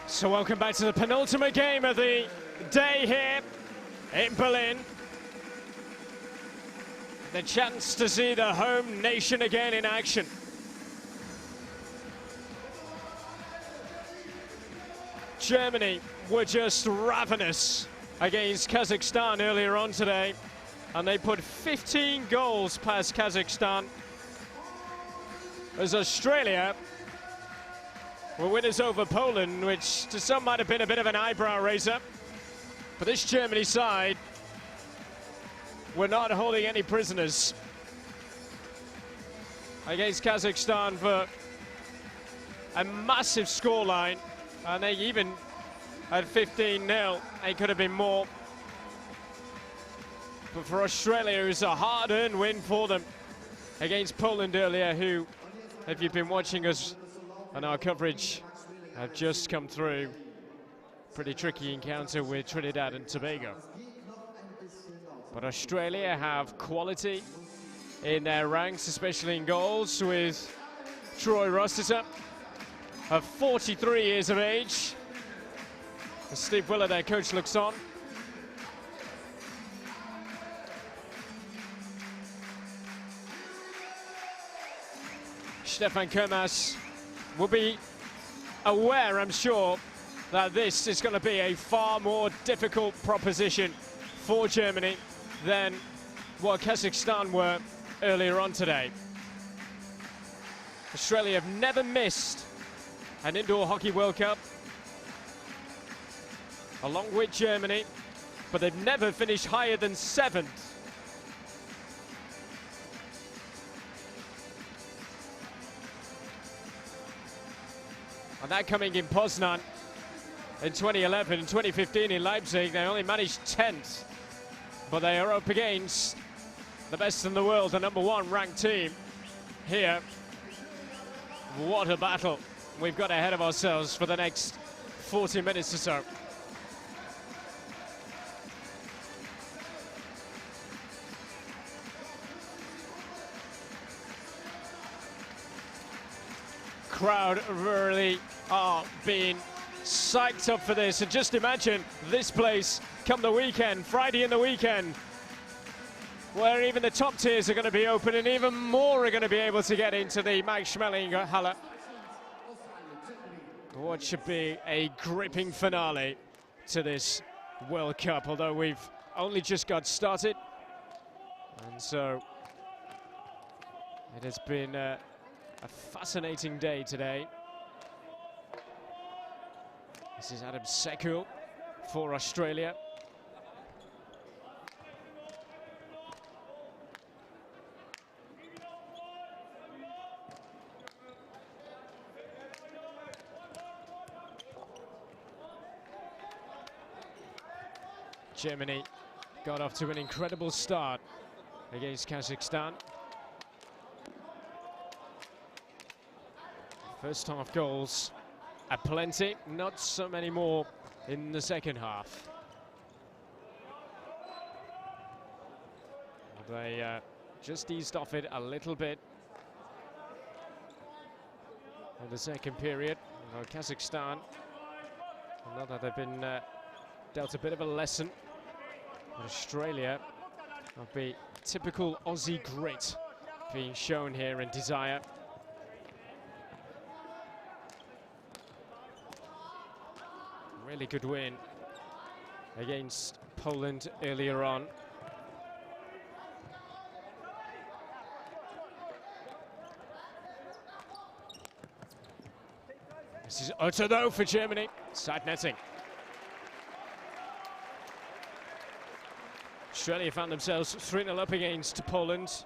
So welcome back to the penultimate game of the day here in Berlin. The chance to see the home nation again in action. Germany were just ravenous against Kazakhstan earlier on today, and they put 15 goals past Kazakhstan. As Australia were winners over Poland, which to some might have been a bit of an eyebrow raiser. But this Germany side were not holding any prisoners against Kazakhstan for a massive scoreline, and they even had 15-0. They could have been more. But for Australia, it was a hard-earned win for them against Poland earlier, who, if you've been watching us on our coverage, have just come through pretty tricky encounter with Trinidad and Tobago. But Australia have quality in their ranks, especially in goals, with Troy Rossiter, of 43 years of age. As Steve Willer, their coach, looks on. Stefan Kermas will be aware, I'm sure, that this is going to be a far more difficult proposition for Germany than what Kazakhstan were earlier on today. Australia have never missed an Indoor Hockey World Cup, along with Germany, but they've never finished higher than 7th. And that coming in Poznan in 2011, in 2015 in Leipzig, they only managed 10th. But they are up against the best in the world, the #1 ranked team here. What a battle we've got ahead of ourselves for the next 40 minutes or so. Crowd really are being psyched up for this, and just imagine this place come the weekend, Friday in the weekend, where even the top tiers are going to be open and even more are going to be able to get into the Max Schmeling-Halle. What should be a gripping finale to this World Cup, although we've only just got started, and so it has been a fascinating day today. This is Adam Sekul for Australia. Germany got off to an incredible start against Kazakhstan. First half goals aplenty, not so many more in the second half. They just eased off it a little bit in the second period. Kazakhstan, not that they've been dealt a bit of a lesson. But Australia will be typical Aussie grit being shown here and desire. Really good win against Poland earlier on. This is utter though for Germany. Side netting. Australia found themselves 3-0 up against Poland.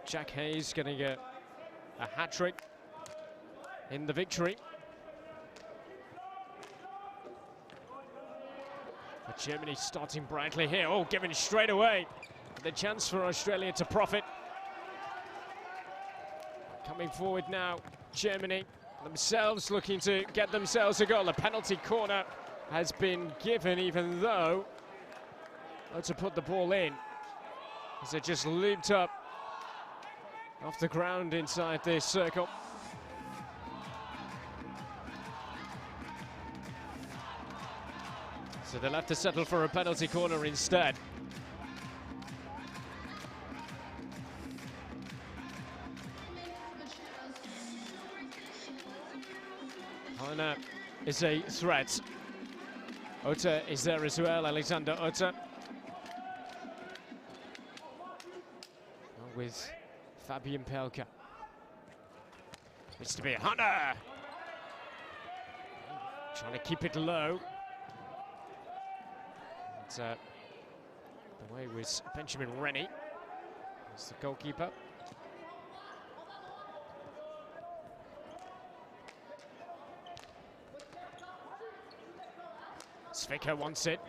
Jack Hayes getting a hat-trick in the victory. But Germany starting brightly here. Oh, given straight away. The chance for Australia to profit. Coming forward now, Germany themselves looking to get themselves a goal. A penalty corner has been given, even though to put the ball in, as it just looped up off the ground inside this circle. So they'll have to settle for a penalty corner instead. Hana is a threat. Ota is there as well, Alexander Ota. With Fabian Pelka. It's to be Hana! Trying to keep it low. And, the way was Benjamin Rennie as the goalkeeper. Svika wants it.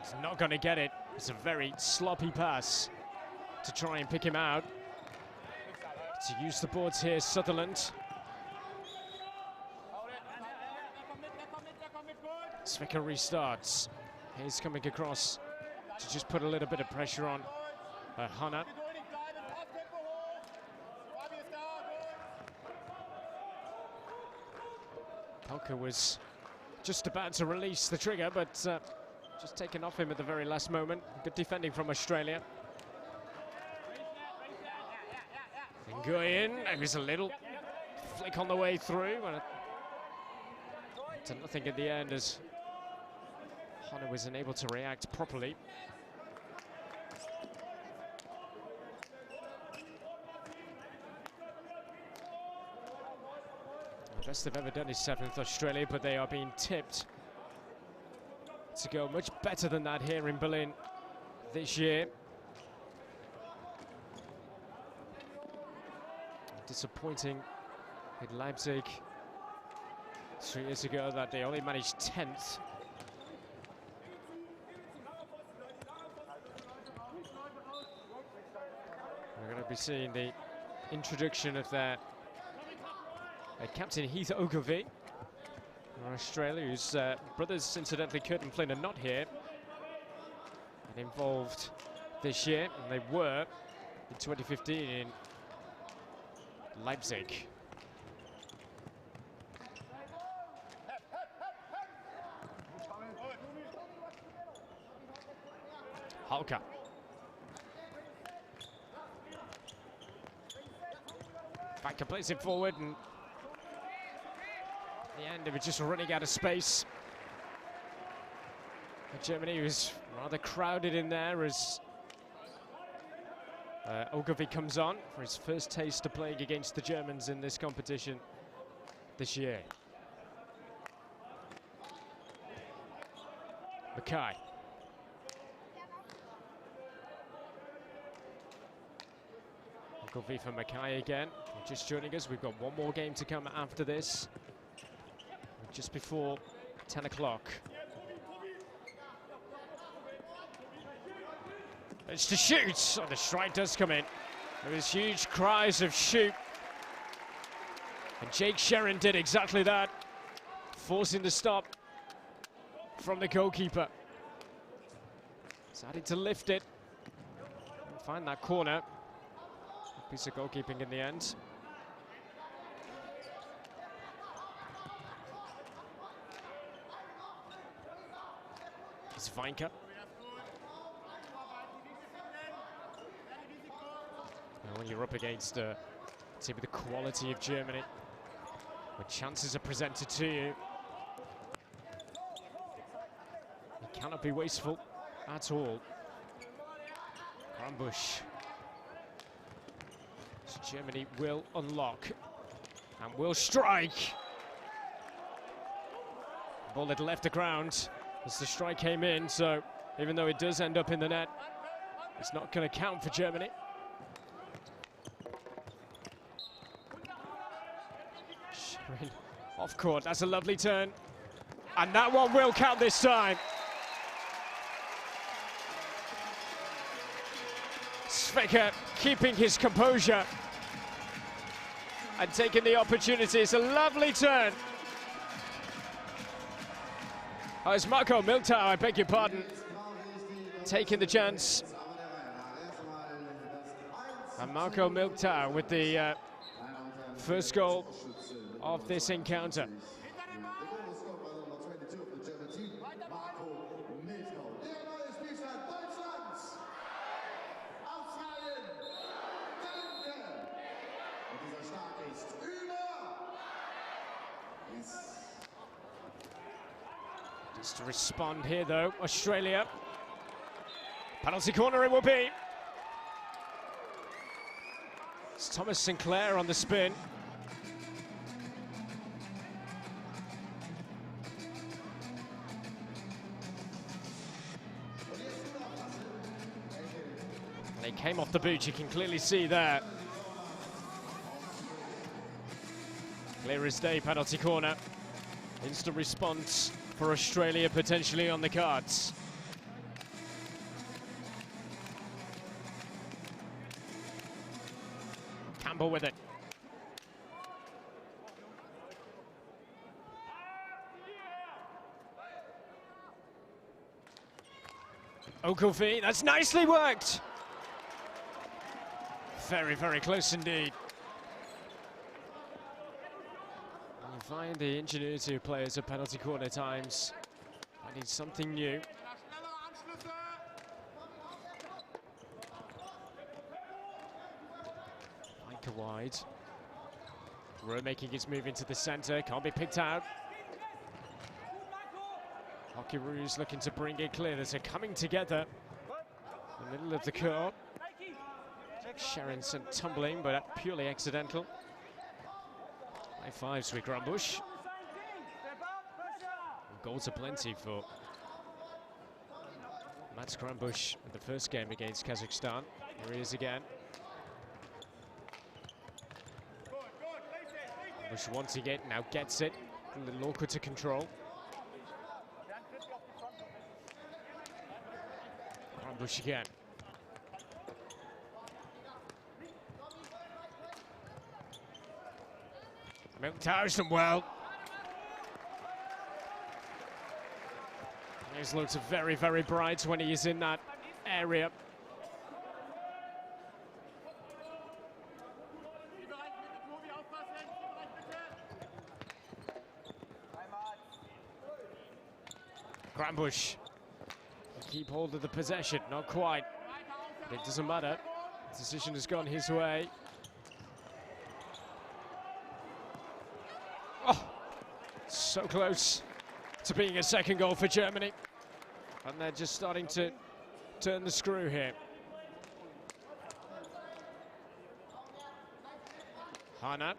He's not going to get it. It's a very sloppy pass to try and pick him out. To use the boards here, Sutherland. Svika restarts. He's coming across to just put a little bit of pressure on Hana. Pelka was just about to release the trigger, but just taken off him at the very last moment. Good defending from Australia. Nguyen, it was a little flick on the way through, and to nothing at the end as Hana was unable to react properly. The best they've ever done is 7th Australia, but they are being tipped to go much better than that here in Berlin this year. Disappointing in Leipzig 3 years ago that they only managed 10th. We're going to be seeing the introduction of their captain Heath Ogilvie from Australia, whose brothers, incidentally, Kurt and Flynn, are not here and involved this year, and they were in 2015 in Leipzig. Halka. Back and plays it forward, and in the end they were just running out of space. And Germany was rather crowded in there as Ogilvie comes on for his first taste of playing against the Germans in this competition this year. Mackay. Ogilvie for Mackay again. Just joining us, we've got one more game to come after this, just before 10 o'clock. It's to shoot. Oh, the strike does come in. There was huge cries of shoot. And Jake Sherrin did exactly that, forcing the stop from the goalkeeper. Decided to lift it and find that corner. A piece of goalkeeping in the end. It's Weinke. When you're up against a team with the quality of Germany, when chances are presented to you, you cannot be wasteful at all. Krambusch. So Germany will unlock and will strike. Ball that left the ground as the strike came in, so even though it does end up in the net, it's not going to count for Germany. Off court, that's a lovely turn. And that one will count this time. Svika keeping his composure. and taking the opportunity. It's a lovely turn. Oh, it's Marco Miltau, I beg your pardon, taking the chance. And Marco Miltau with the first goal of this encounter. Just to respond here, though, Australia. Penalty corner it will be. It's Thomas Sinclair on the spin. And he came off the boot, you can clearly see there. Clear as day, penalty corner. Instant response for Australia potentially on the cards. Campbell with it. Okofi, that's nicely worked. Very, very close indeed. And you find the ingenuity of players at penalty corner times. I need something new. Wide. Rowe making his move into the centre, can't be picked out. Hockeyroos looking to bring it clear. There's a coming together in the middle of the court. Sharon sent tumbling, but purely accidental. High fives with Grumbush. Goals are plenty for Mats Grumbush in the first game against Kazakhstan. Here he is again. Bush wanting it, now gets it. A little awkward to control. Bush again. Miltau's done well. His looks very, very bright when he is in that area. Grumbush, keep hold of the possession, not quite, but it doesn't matter. The decision has gone his way. Oh, so close to being a second goal for Germany. And they're just starting to turn the screw here. Hanat.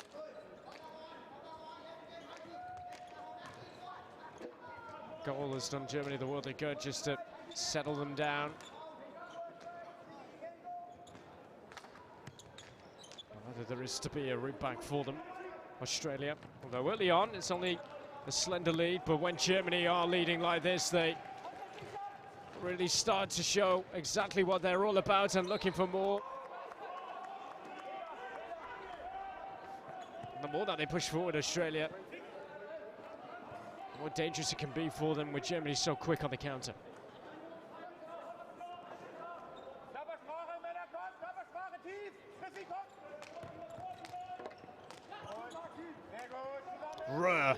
Goal has done Germany the world of good just to settle them down. Whether there is to be a route back for them, Australia. Although early on, it's only a slender lead, but when Germany are leading like this, they really start to show exactly what they're all about and looking for more. The more that they push forward, Australia, the more dangerous it can be for them with Germany so quick on the counter. Ruhr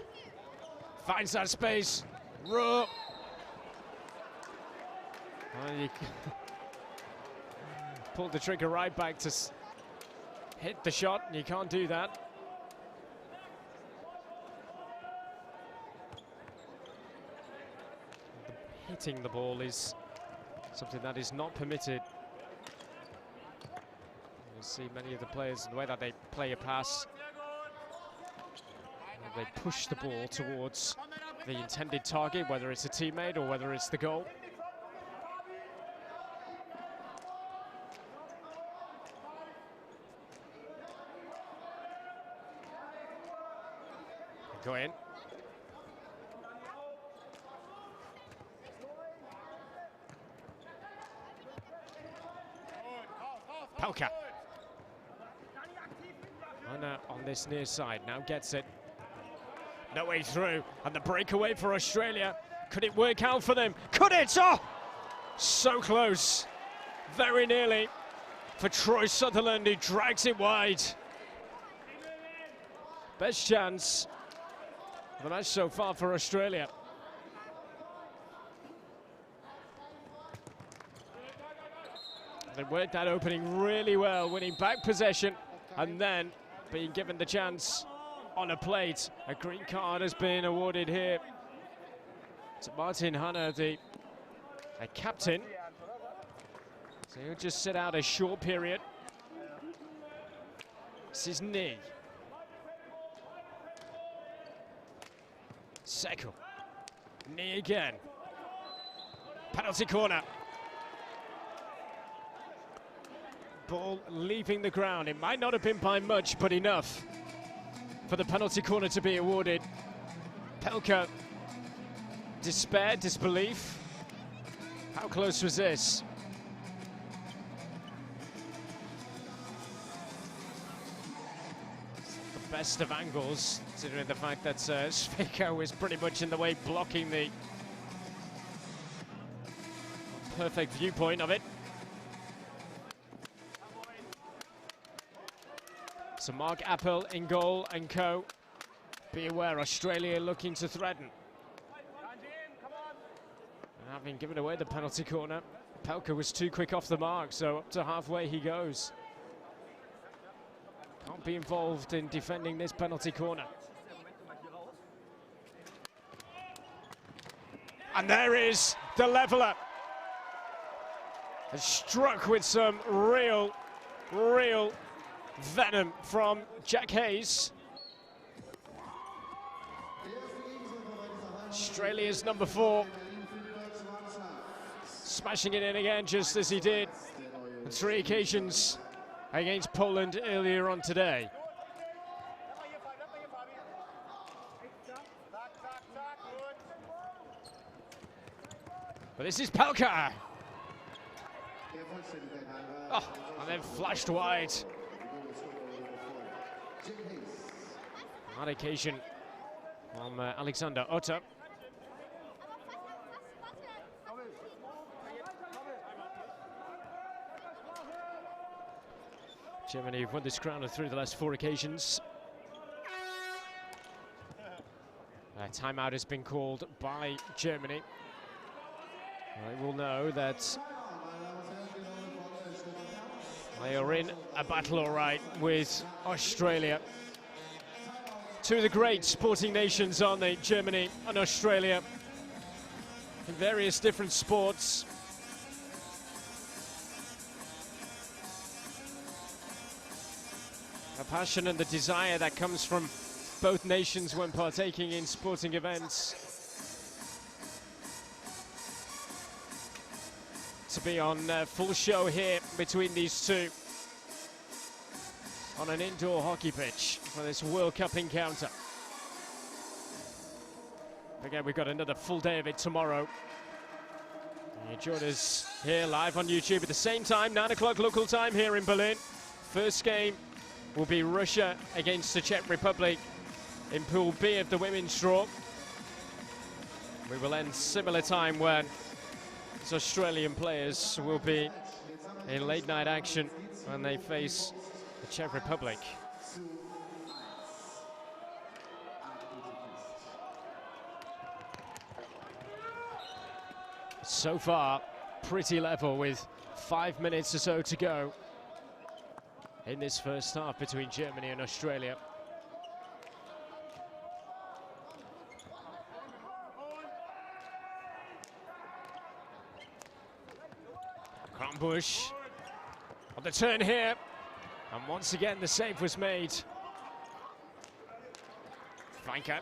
finds that space. Ruhr. Pulled the trigger right back to hit the shot, and you can't do that. Hitting the ball is something that is not permitted. You see many of the players, the way that they play a pass, they push the ball towards the intended target, whether it's a teammate or whether it's the goal. Go in. Pelka. Hunter on this near side, now gets it. No way through, and the breakaway for Australia. Could it work out for them? Could it? Oh! So close. Very nearly for Troy Sutherland, who drags it wide. Best chance of the match so far for Australia. They worked that opening really well, winning back possession and then being given the chance on a plate. A green card has been awarded here to Martin Hunter, the captain. So he'll just sit out a short period. It's his knee. Sekou. Knee again. Penalty corner. Ball leaving the ground. It might not have been by much, but enough for the penalty corner to be awarded. Pelka, despair, disbelief. How close was this? The best of angles, considering the fact that Sveko was pretty much in the way, blocking the perfect viewpoint of it. So Mark Appel in goal and co. Be aware, Australia looking to threaten. And having given away the penalty corner, Pelka was too quick off the mark, so up to halfway he goes. Can't be involved in defending this penalty corner. And there is the leveller. Struck with some real venom from Jack Hayes. Australia's number 4. Smashing it in again, just as he did on 3 occasions against Poland earlier on today. But this is Pelka. Oh, and then flashed wide. On that occasion from Alexander Otter. Germany have won this crown through the last 4 occasions. Timeout has been called by Germany. I will know that they are in a battle, all right, with Australia. 2 of the great sporting nations, aren't they? Germany and Australia, in various different sports. The passion and the desire that comes from both nations when partaking in sporting events. To be on full show here between these two on an indoor hockey pitch for this World Cup encounter. Again, we've got another full day of it tomorrow. You join us here live on YouTube at the same time, 9 o'clock local time here in Berlin. First game will be Russia against the Czech Republic in Pool B of the women's draw. We will end similar time when Australian players will be in late night action when they face the Czech Republic. So far, pretty level with 5 minutes or so to go in this first half between Germany and Australia. Bush on the turn here, and once again the save was made. Flanker.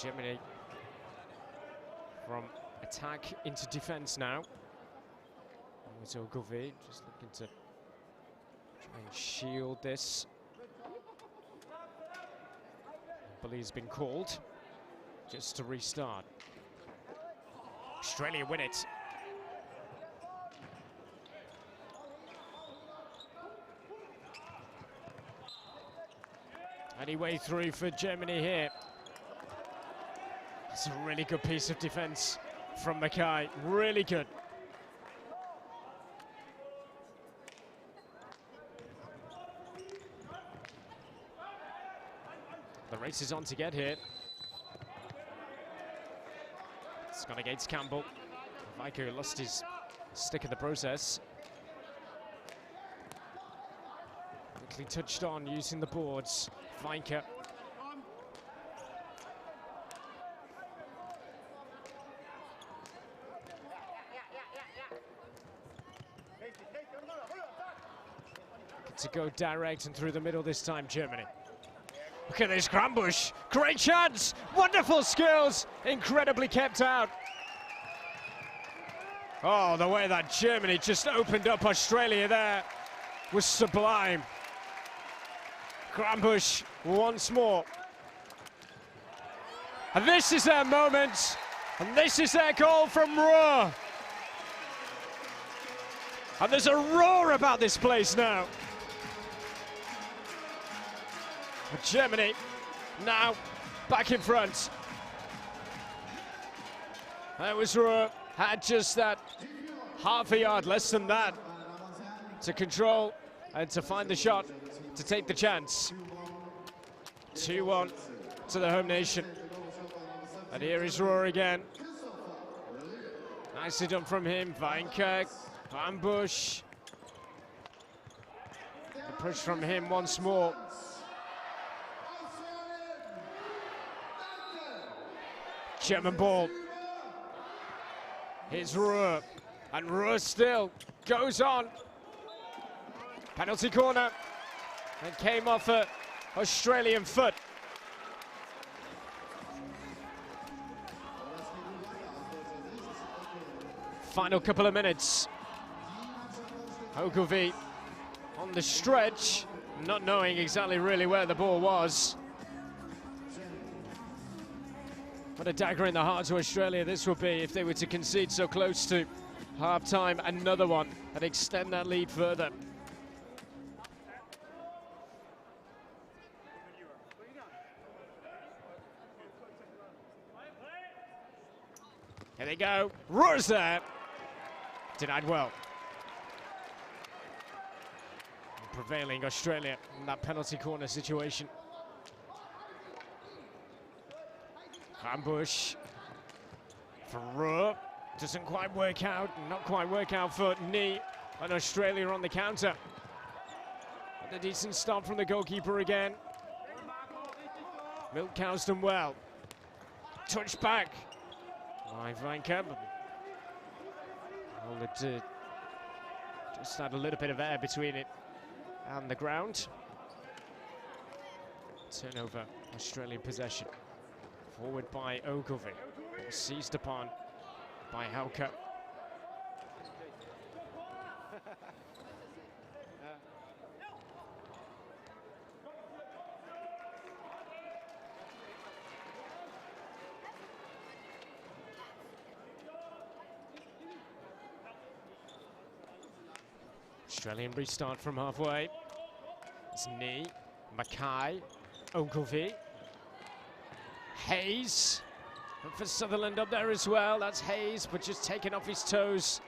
Germany from attack into defense now. It's Ogilvy just looking to try and shield this. I believe he's been called just to restart. Australia win it. Any way through for Germany here. It's a really good piece of defense from Mackay, really good. The race is on to get here. It's gone against Campbell. Vico lost his stick in the process. Quickly touched on using the boards. Vico. To go direct and through the middle this time, Germany. Look at this, Grambusch, great chance, wonderful skills, incredibly kept out. Oh, the way that Germany just opened up Australia there was sublime. Grambusch once more. And this is their moment, and this is their goal from Ruhr. And there's a roar about this place now. Germany now back in front. That was Ruhr, had just that half a yard, less than that, to control and to find the shot, to take the chance. 2-1 to the home nation. And here is Ruhr again. Nicely done from him, Weinke, Grambusch. The push from him once more. German ball. Here's Ruhr, and Ruhr still goes on. Penalty corner, and came off a Australian foot. Final couple of minutes. Ogilvie on the stretch, not knowing exactly really where the ball was. What a dagger in the heart to Australia this would be if they were to concede so close to half-time. Another one and extend that lead further. Here they go. Ruhr's there. Denied well. Prevailing Australia in that penalty corner situation. Grambusch for Ruhr, doesn't quite work out, not quite work out for Nee, and Australia on the counter. But a decent stop from the goalkeeper again. Milk cows them well. Touch back by Weinke. Just had a little bit of air between it and the ground. Turnover, Australian possession. Forward by Ogilvie, seized upon by Hauke. Australian restart from halfway. It's Nee, Mackay, Ogilvie. Hayes, and for Sutherland up there as well. That's Hayes, but just taken off his toes.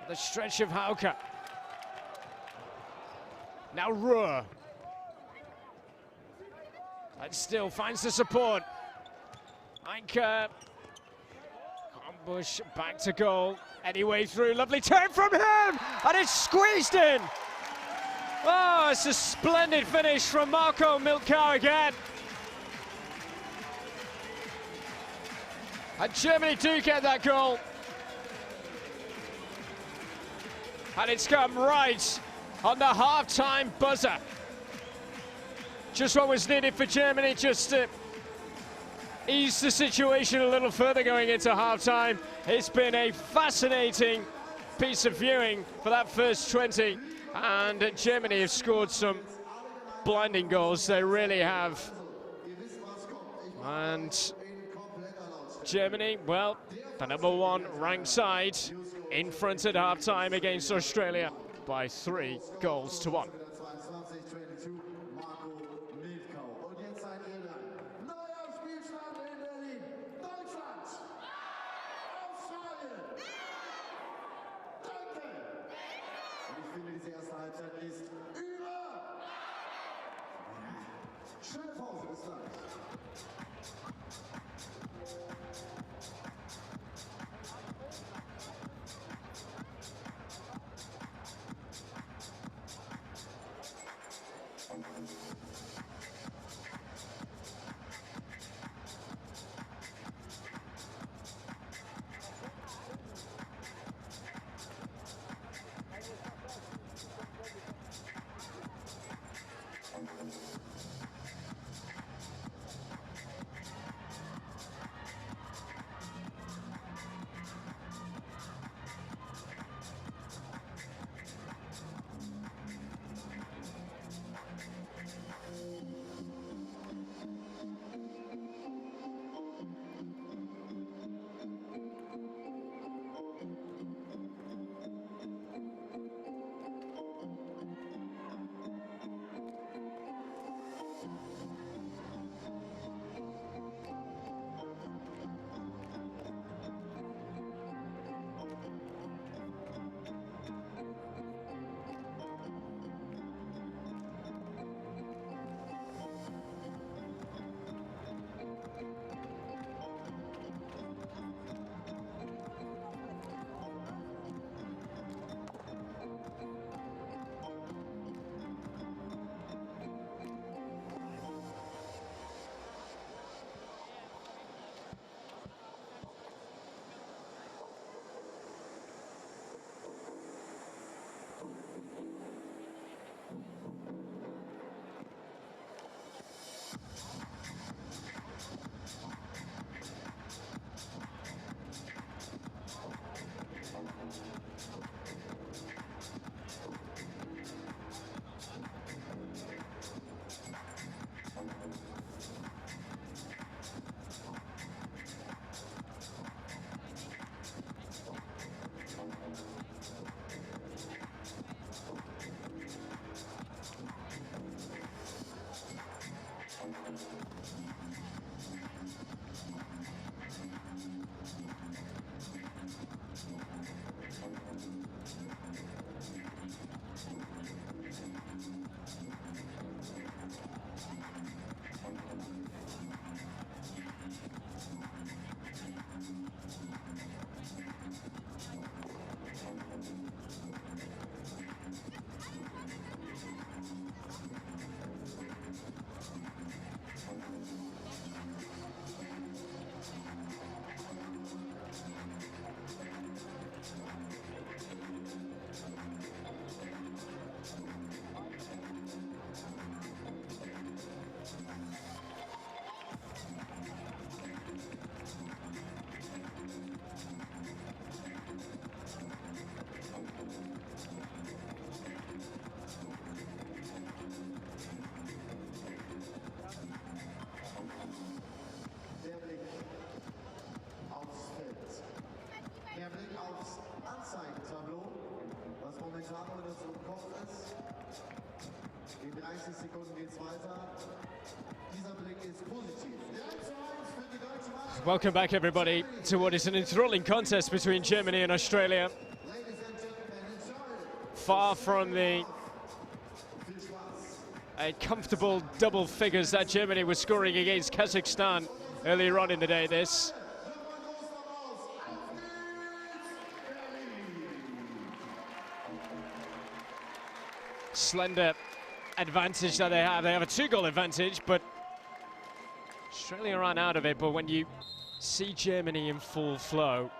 The stretch of Hauke. Now Ruhr. And still finds the support. Anker. Grambusch back to goal. Anyway through, lovely turn from him! And it's squeezed in! Oh, it's a splendid finish from Marco Milkau again. And Germany do get that goal. And it's come right on the half-time buzzer. Just what was needed for Germany, just to ease the situation a little further going into half-time. It's been a fascinating piece of viewing for that first 20. And Germany have scored some blinding goals, they really have. And Germany, well, the #1 ranked side in front at half-time against Australia by 3 goals to 1. Halbzeit ist über. Schöne Pause, bis gleich. Der Blick aufs Anzeigentableau, was momentan unter so im Kopf ist. In 30 Sekunden geht's weiter. Dieser Blick ist positiv. 3:1 für die deutsche Mannschaft. Welcome back, everybody, to what is an enthralling contest between Germany and Australia. Far from the comfortable double figures that Germany was scoring against Kazakhstan earlier on in the day. This slender advantage that they have a 2-goal advantage, but Australia ran out of it. But when you see Germany in full flow,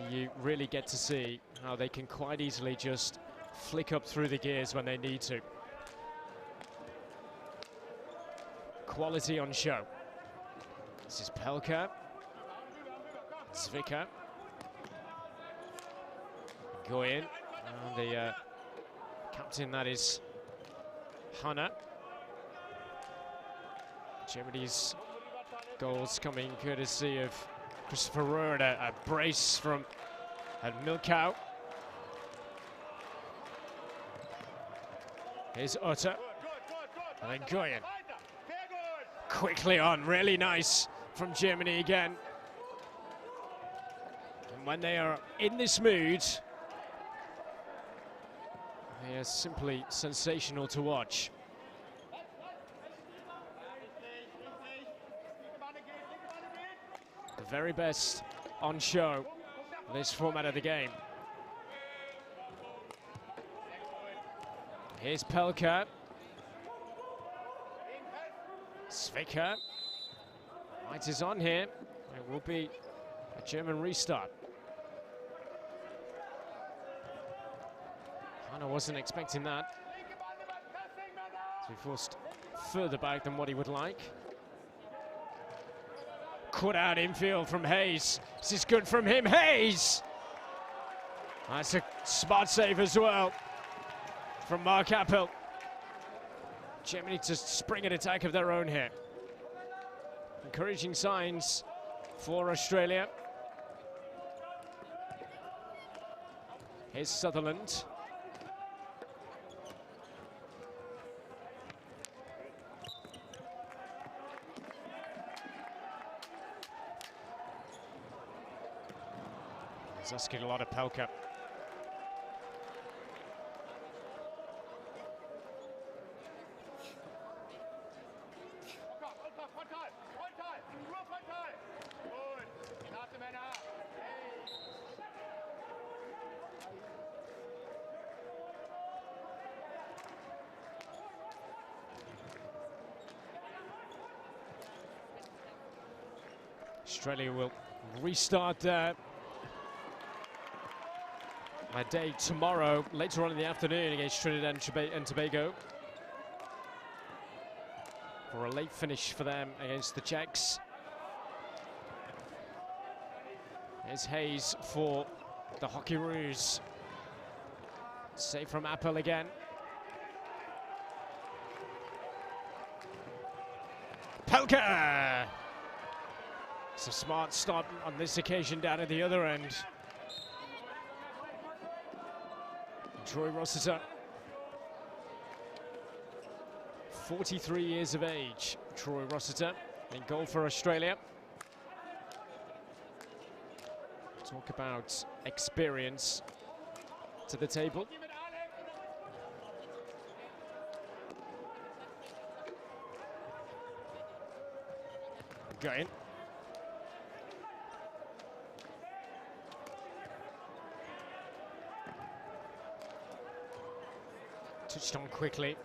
you really get to see how they can quite easily just flick up through the gears when they need to. Quality on show. This is Pelka, Zwicker, Goyen, and the captain, that is Hanna. Germany's goals coming courtesy of Christopher Rohr, and a brace from Milkau. Here's Utter, and then Goyen. Quickly on, really nice from Germany again. And when they are in this mood, They are simply sensational to watch. The very best on show in this format of the game. Here's Pelka. Svika. Light is on here. It will be a German restart. Hannah wasn't expecting that. So he forced further back than what he would like. Cut out infield from Hayes. This is good from him. Hayes! That's a smart save as well from Mark Appel. Germany to spring an attack of their own here. Encouraging signs for Australia. Here's Sutherland. He's asking a lot of Pelka. Australia will restart their day tomorrow, later on in the afternoon against Trinidad and Tobago. For a late finish for them against the Czechs. Here's Hayes for the Hockeyroos. Save from Appel again. Pelka! It's a smart stop on this occasion down at the other end. Troy Rossiter, 43 years of age. Troy Rossiter in goal for Australia. Talk about experience to the table. Going. Touched on quickly.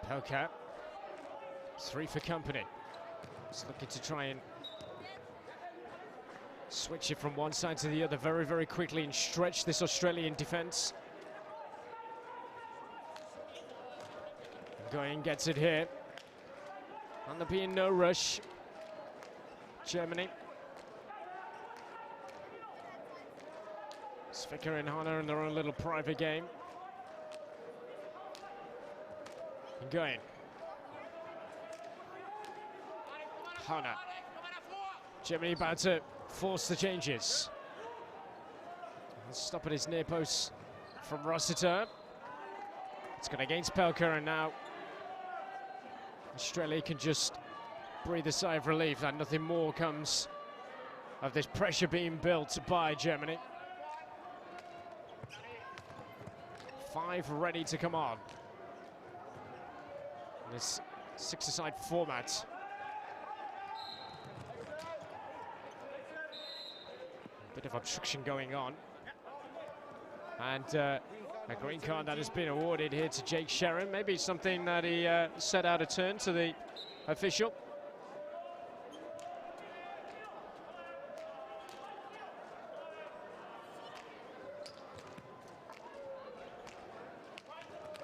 Pelka, 3 for company. He's looking to try and switch it from one side to the other very, very quickly and stretch this Australian defense. Going gets it here. And there being no rush. Germany. Svika and Hannah in their own little private game. Going. Hannah. Germany about to force the changes. Stop at his near post from Rossiter. It's gone against Pelka, and now Australia can just breathe a sigh of relief that nothing more comes of this pressure being built by Germany. 5 ready to come on. This 6-a-side format. A bit of obstruction going on. And a green card that has been awarded here to Jake Sherrin. Maybe something that he set out a turn to the official.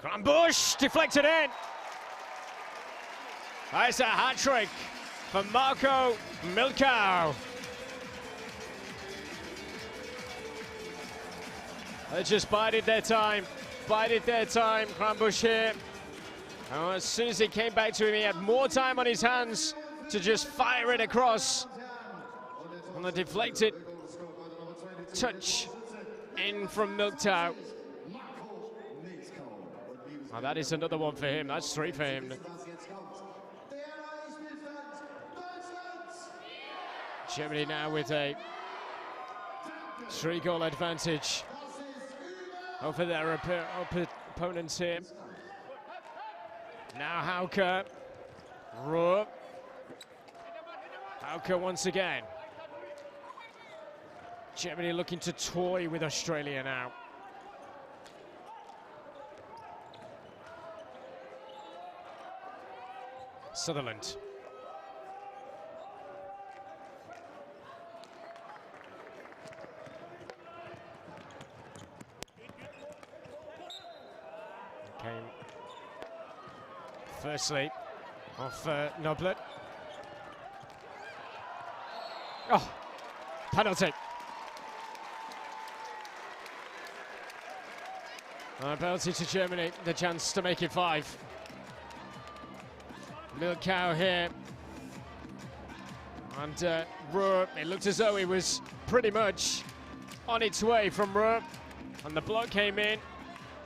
Krambusch deflected in. That's a hat-trick for Marko Milkau. They just bided their time. Krambusch here. And as soon as he came back to him, he had more time on his hands to just fire it across. On the deflected touch in from Milkau. Oh, that is another one for him. That's 3 for him. Germany now with a 3-goal advantage. over their opponents here. Now Hauke. Ruhr. Hauke once again. Germany looking to toy with Australia now. Sutherland. Came firstly off Noblet. Oh, penalty. Penalty to Germany, the chance to make it 5. Milkau here. And Ruhr, it looked as though he was pretty much on its way from Ruhr. And the block came in,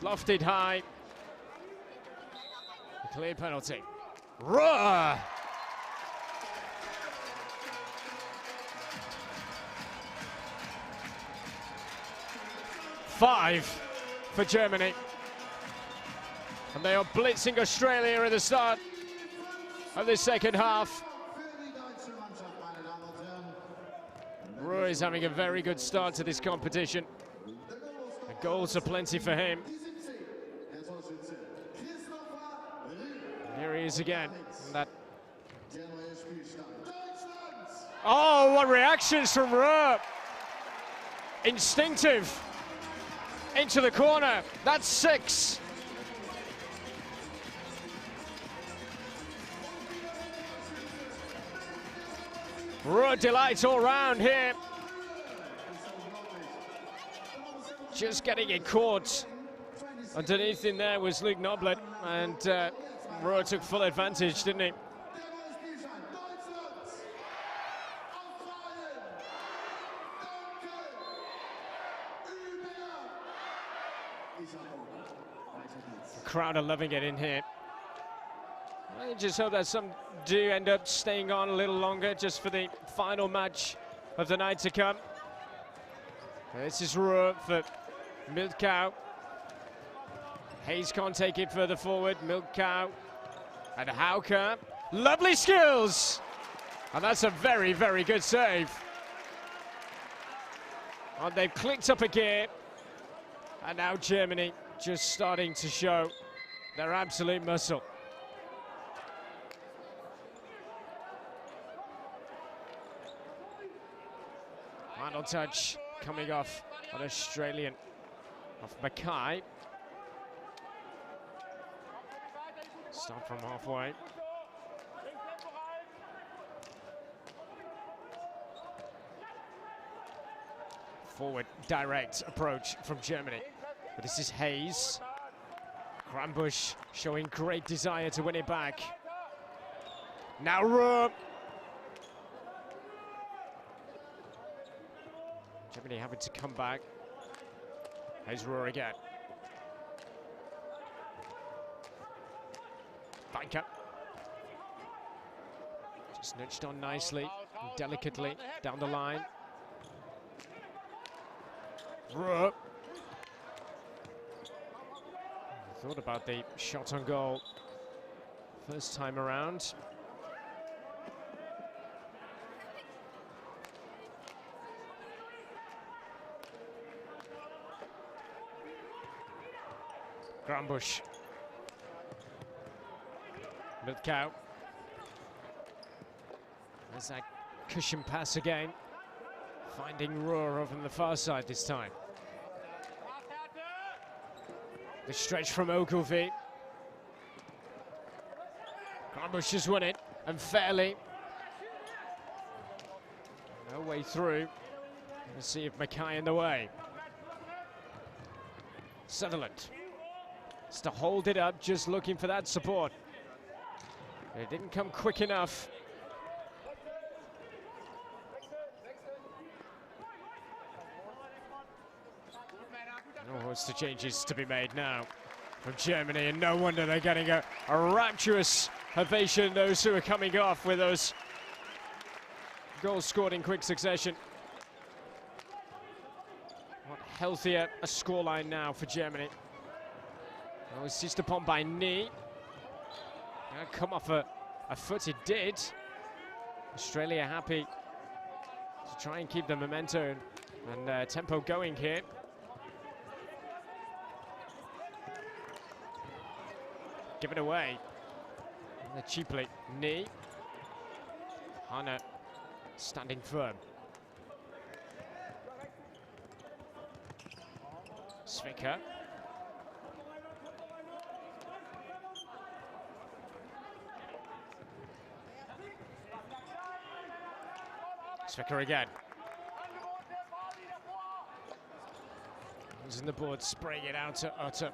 lofted high. A clear penalty. Ruhr! Five for Germany. And they are blitzing Australia at the start of the second half. Ruhr is having a very good start to this competition. The goals are plenty for him. Here he is again. Oh, what reactions from Ruhr! Instinctive. Into the corner. That's 6. Ruhr delights all round here. Just getting it caught. Underneath in there was Luke Noblet, and Ruhr took full advantage, didn't he? The crowd are loving it in here. I just hope that some do end up staying on a little longer just for the final match of the night to come. This is Ruhr for Milkau. Hayes can't take it further forward. Milkau and Hauke. Lovely skills! And that's a very, very good save. And they've clicked up a gear. And now Germany just starting to show their absolute muscle. Final touch coming off an Australian, off Mackay. Start from halfway. Forward direct approach from Germany. But this is Hayes. Krambusch showing great desire to win it back. Now Ruhr. Germany having to come back. Here's Ruhr again. Banker. Just nudged on nicely, and delicately down the line. Ruhr. Thought about the shot on goal first time around. Krambusch. Milkau. There's that cushion pass again. Finding Ruhr over on the far side this time. The stretch from Ogilvie. Krambusch has won it, and fairly. No way through. Let's see if Mackay in the way. Sutherland. Has to hold it up, just looking for that support. It didn't come quick enough. No wants to changes to be made now from Germany, and no wonder they're getting a rapturous ovation, those who are coming off with those goals scored in quick succession. What healthier a scoreline now for Germany. Oh, seized upon by knee. Come off a foot, it did. Australia happy to try and keep the momentum and tempo going here. Give it away. Cheaply, knee. Hannah standing firm. Svicker. Svicker again. Using the board, spraying it out to Utter.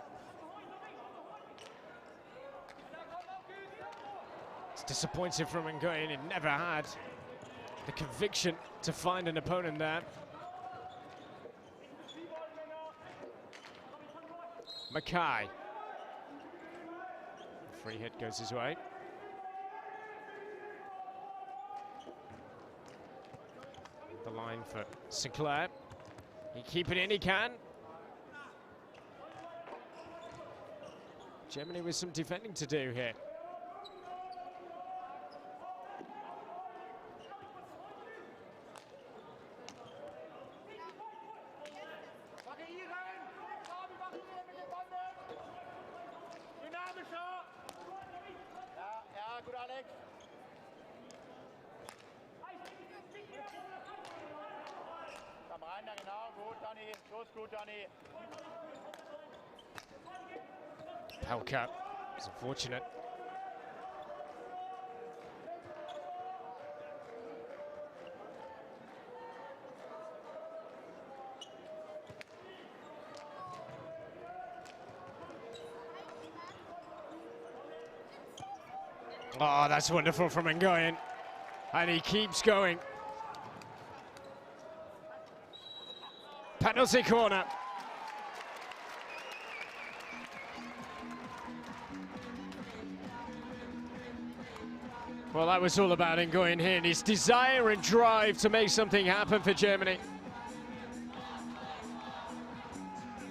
It's disappointing from Nguyen. It never had the conviction to find an opponent there. Mackay. Free hit goes his way. The line for Sinclair. He keep it in, he can. Germany with some defending to do here. Pelka is unfortunate. Oh, that's wonderful from Nguyen. And he keeps going. Penalty corner. Well, that was all about Nguyen here and his desire and drive to make something happen for Germany.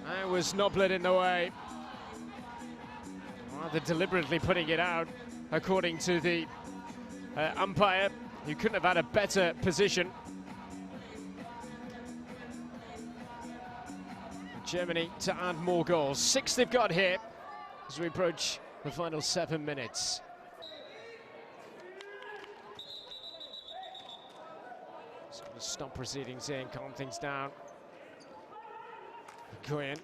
That was Noblet in the way. Rather deliberately putting it out, according to the umpire, who couldn't have had a better position. Germany to add more goals. 6 they've got here as we approach the final 7 minutes. Just going to stop proceedings here and calm things down. Nguyen.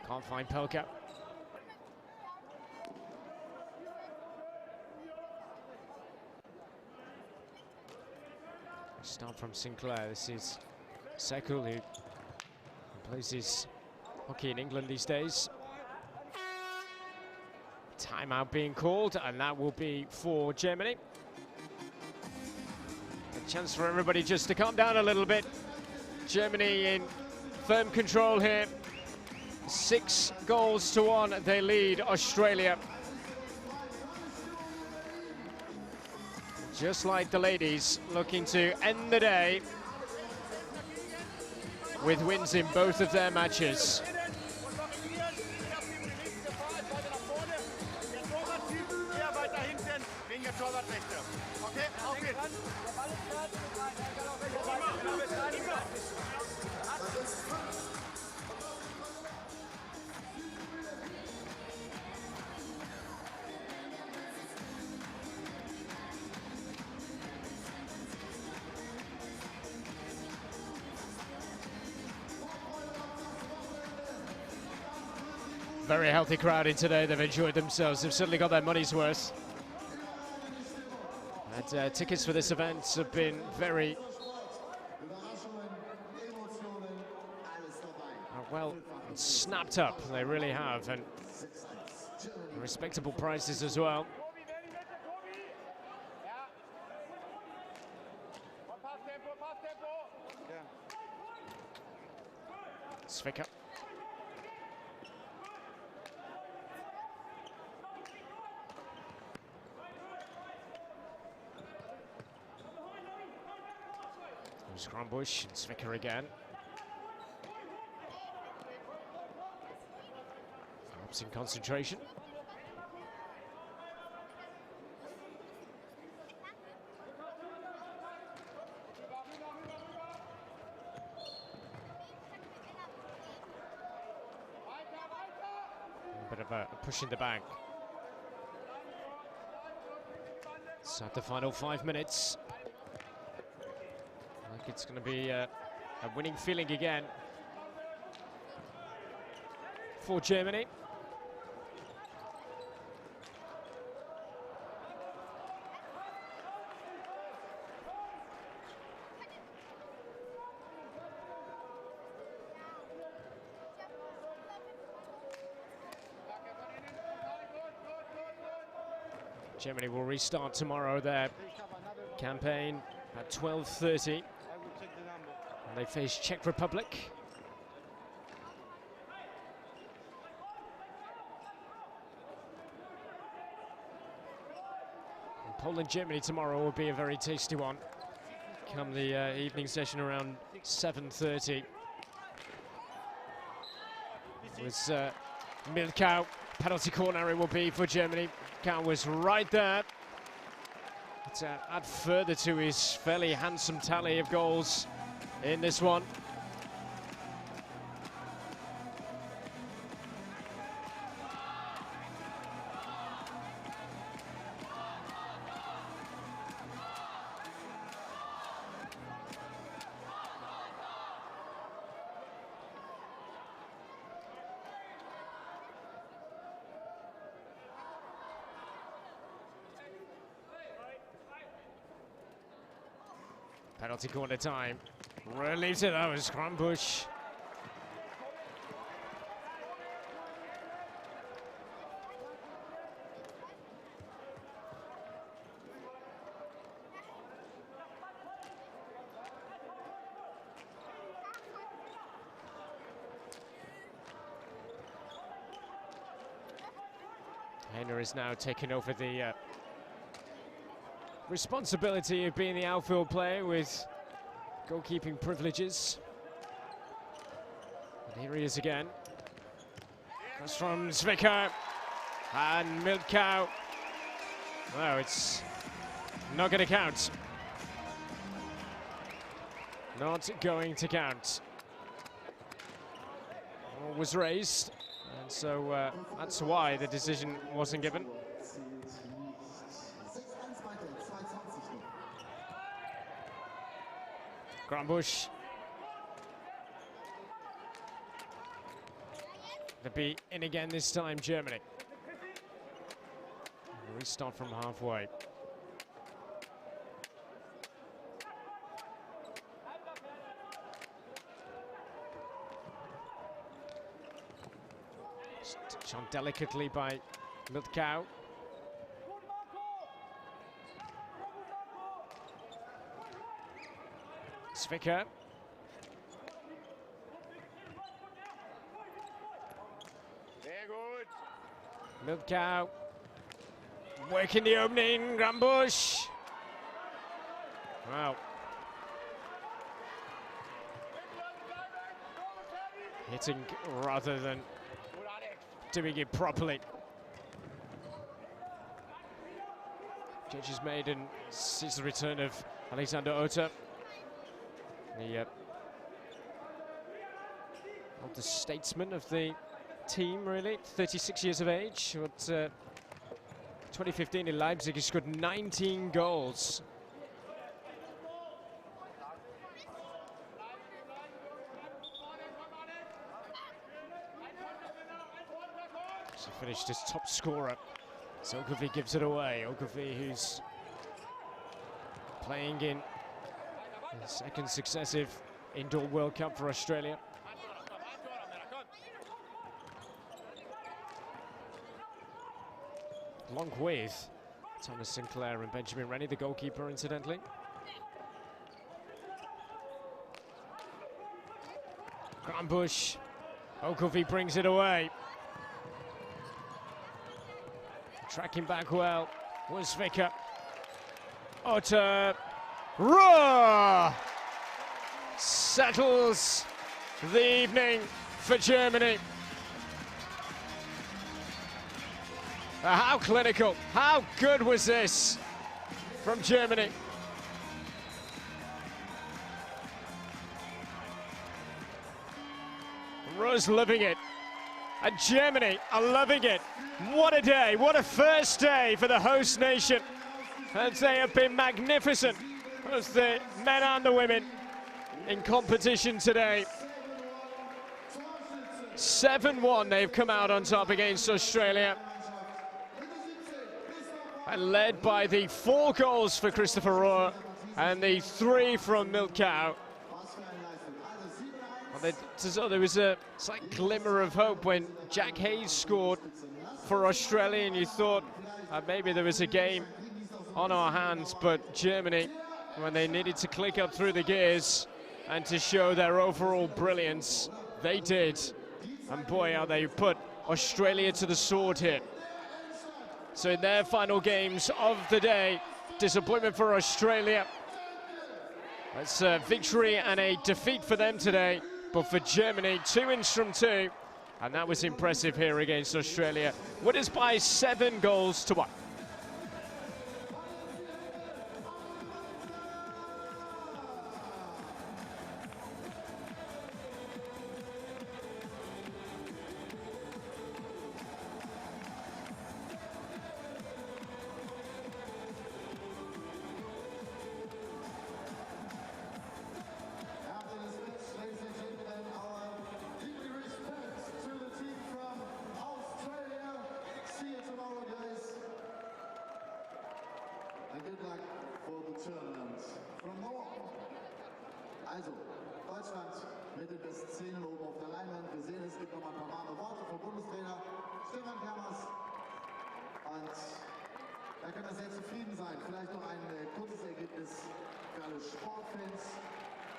Can't find Pelka. Start from Sinclair. This is Sekul, who plays his hockey in England these days. Timeout being called, and that will be for Germany. A chance for everybody just to calm down a little bit. Germany in firm control here. 6 goals to 1, they lead Australia. Just like the ladies, looking to end the day with wins in both of their matches. Very healthy crowd in today. They've enjoyed themselves. They've certainly got their money's worth. And tickets for this event have been very well snapped up. They really have, and respectable prices as well. Svicker. Scrambush and Zwicker again. Helps in concentration. A bit of a push in the bank. So at the final 5 minutes, I think it's going to be a winning feeling again for Germany. Germany will restart tomorrow their campaign at 12:30. And they face Czech Republic. And Poland-Germany tomorrow will be a very tasty one. Come the evening session around 7:30. With Milkau, penalty corner it will be for Germany. Milkau was right there to add further to his fairly handsome tally of goals in this one. Penalty corner time. Relieves it, that was Scrambush. Heiner is now taking over the responsibility of being the outfield player with goalkeeping privileges. And here he is again. That's from Zwicker and Milkau. No, it's not going to count. Not going to count. Ball was raised, and so that's why the decision wasn't given. Scrambush. They'll be in again this time, Germany. Restart from halfway. Touched on delicately by Milkau. Zwicker. Milkau. Working the opening, Scrambush. Wow. Hitting rather than doing it properly. Judges made and sees the return of Alexander Otter. The statesman of the team, really, 36 years of age. But 2015 in Leipzig, he scored 19 goals. So finished as top scorer. So Ogilvie gives it away. Ogilvie, who's playing in the second successive indoor World Cup for Australia. Along with Thomas Sinclair and Benjamin Rennie, the goalkeeper, incidentally. Scrambush. Ogilvie brings it away. Tracking back well was Zwicker. Otter. Roar! settles the evening for Germany. How clinical, how good was this from Germany? Rose loving it, and Germany are loving it. What a day, what a first day for the host nation. And they have been magnificent, as the men and the women in competition today. 7-1, they've come out on top against Australia. And led by the 4 goals for Christopher Rohr and the 3 from Milkau. So there was a slight glimmer of hope when Jack Hayes scored for Australia, and you thought maybe there was a game on our hands, but Germany, when they needed to click up through the gears and to show their overall brilliance, they did. And boy, how they put Australia to the sword here. So in their final games of the day, disappointment for Australia. That's a victory and a defeat for them today. But for Germany, 2 wins from 2, and that was impressive here against Australia. Winners by 7 goals to 1. Good luck for the tournament. From now on. Also, Deutschland mit den besten Szenen oben auf der Leinwand. Wir sehen, es gibt noch mal ein paar warme Worte vom Bundestrainer Stefan Kermers. Und da kann er sehr zufrieden sein. Vielleicht noch ein kurzes Ergebnis für alle Sportfans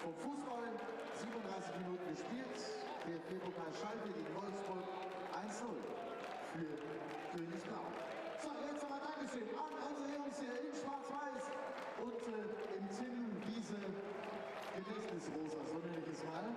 vom Fußball. 37 Minuten gespielt. DFB-Pokal Schalke gegen Wolfsburg. 1-0 für Königsblau. So, jetzt nochmal Dankeschön an unsere Jungs hier in Schwarz-Weiß und im Team diese Gedächtnisrosa, so nenne ich es mal.